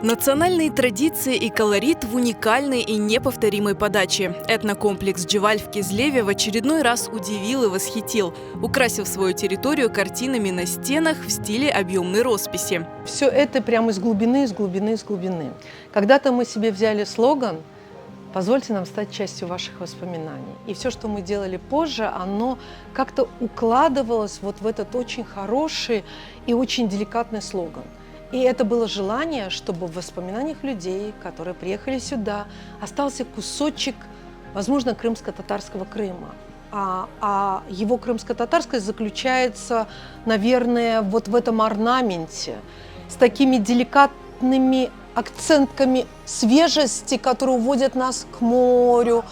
Национальные традиции и колорит в уникальной и неповторимой подаче. Этнокомплекс «Джеваль» в Кизлеве в очередной раз удивил и восхитил, украсив свою территорию картинами на стенах в стиле объемной росписи. Все это прямо из глубины, из глубины, из глубины. Когда-то мы себе взяли слоган «Позвольте нам стать частью ваших воспоминаний». И все, что мы делали позже, оно как-то укладывалось вот в этот очень хороший и очень деликатный слоган. И это было желание, чтобы в воспоминаниях людей, которые приехали сюда, остался кусочек, возможно, крымско-татарского Крыма. А его крымско-татарскость заключается, наверное, вот в этом орнаменте, с такими деликатными акцентками свежести, которые уводят нас к морю,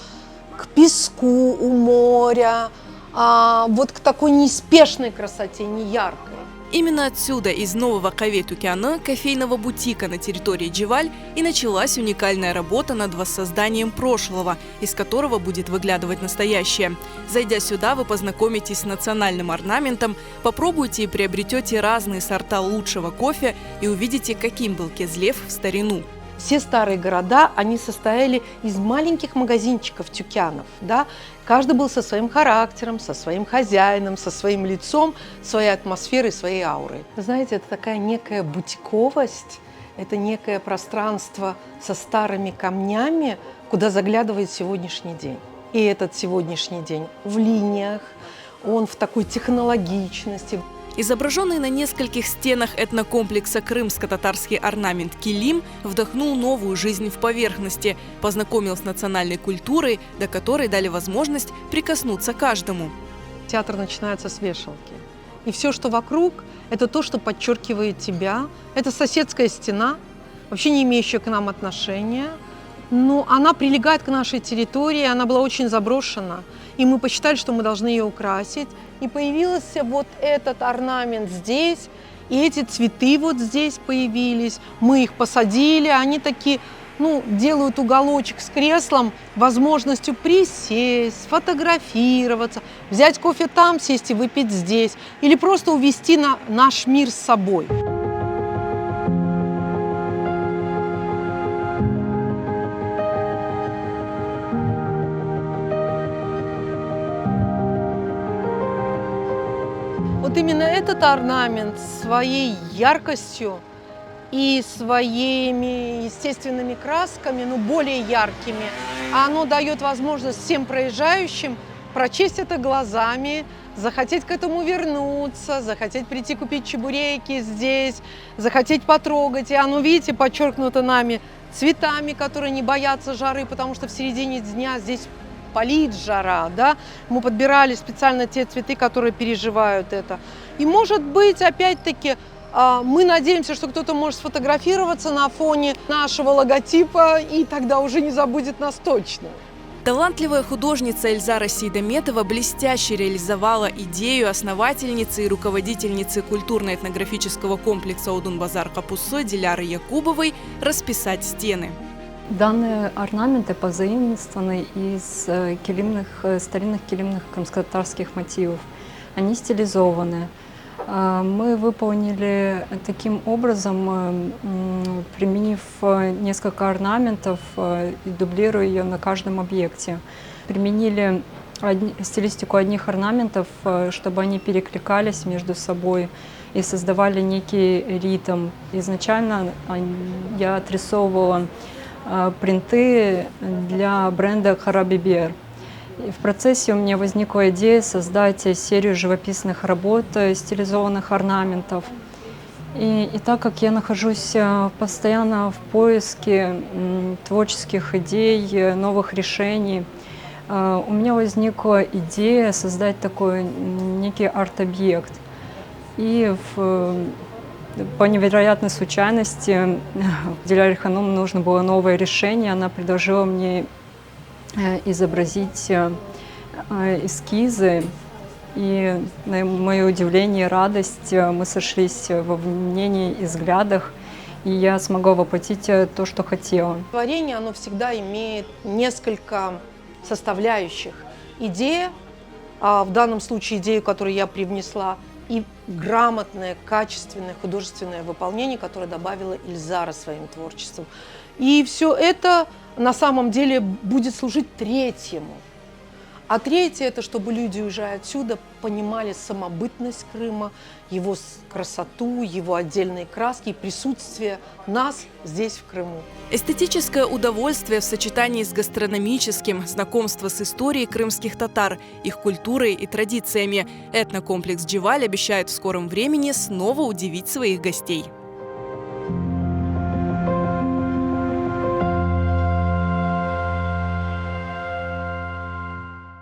к песку у моря, вот к такой неспешной красоте, неяркой. Именно отсюда, из нового Каве-Тукяна, кофейного бутика на территории Джеваль, и началась уникальная работа над воссозданием прошлого, из которого будет выглядывать настоящее. Зайдя сюда, вы познакомитесь с национальным орнаментом, попробуйте и приобретете разные сорта лучшего кофе и увидите, каким был Кизлев в старину. Все старые города, они состояли из маленьких магазинчиков тюкянов, да? Каждый был со своим характером, со своим хозяином, со своим лицом, своей атмосферой, своей аурой. Вы знаете, это такая некая бутиковость, это некое пространство со старыми камнями, куда заглядывает сегодняшний день. И этот сегодняшний день в линиях, он в такой технологичности. Изображенный на нескольких стенах этнокомплекса крымско-татарский орнамент килим вдохнул новую жизнь в поверхности, познакомил с национальной культурой, до которой дали возможность прикоснуться каждому. Театр начинается с вешалки. И все, что вокруг, это то, что подчеркивает тебя. Это соседская стена, вообще не имеющая к нам отношения. Но она прилегает к нашей территории, она была очень заброшена. И мы посчитали, что мы должны ее украсить. И появился вот этот орнамент здесь, и эти цветы вот здесь появились. Мы их посадили, они такие, делают уголочек с креслом, возможностью присесть, сфотографироваться, взять кофе там, сесть и выпить здесь. Или просто увезти наш мир с собой. Вот именно этот орнамент своей яркостью и своими естественными красками, более яркими, оно дает возможность всем проезжающим прочесть это глазами, захотеть к этому вернуться, захотеть прийти купить чебуреки здесь, захотеть потрогать. И оно, видите, подчеркнуто нами цветами, которые не боятся жары, потому что в середине дня здесь палит жара, да? Мы подбирали специально те цветы, которые переживают это. И, может быть, опять-таки, мы надеемся, что кто-то может сфотографироваться на фоне нашего логотипа, и тогда уже не забудет нас точно. Талантливая художница Эльзара Сейдаметова блестяще реализовала идею основательницы и руководительницы культурно-этнографического комплекса Одун-Базар Капуссо Диляры Якубовой расписать стены. Данные орнаменты позаимствованы из старинных килимных крымско-татарских мотивов. Они стилизованы. Мы выполнили таким образом, применив несколько орнаментов и дублируя ее на каждом объекте. Применили стилистику одних орнаментов, чтобы они перекликались между собой и создавали некий ритм. Изначально я отрисовывала принты для бренда Харабибер. В процессе у меня возникла идея создать серию живописных работ, стилизованных орнаментов. И так как я нахожусь постоянно в поиске творческих идей, новых решений, у меня возникла идея создать такой некий арт-объект. И по невероятной случайности Диляре Ханум нужно было новое решение. Она предложила мне изобразить эскизы. И на мое удивление и радость мы сошлись во мнении и взглядах. И я смогла воплотить то, что хотела. Творение, оно всегда имеет несколько составляющих. Идея, в данном случае идею, которую я привнесла, и грамотное, качественное художественное выполнение, которое добавила Ильзара своим творчеством. И все это на самом деле будет служить третьему. А третье – это чтобы люди, уезжая отсюда, понимали самобытность Крыма, его красоту, его отдельные краски и присутствие нас здесь, в Крыму. Эстетическое удовольствие в сочетании с гастрономическим, знакомство с историей крымских татар, их культурой и традициями. Этнокомплекс «Дживаль» обещает в скором времени снова удивить своих гостей.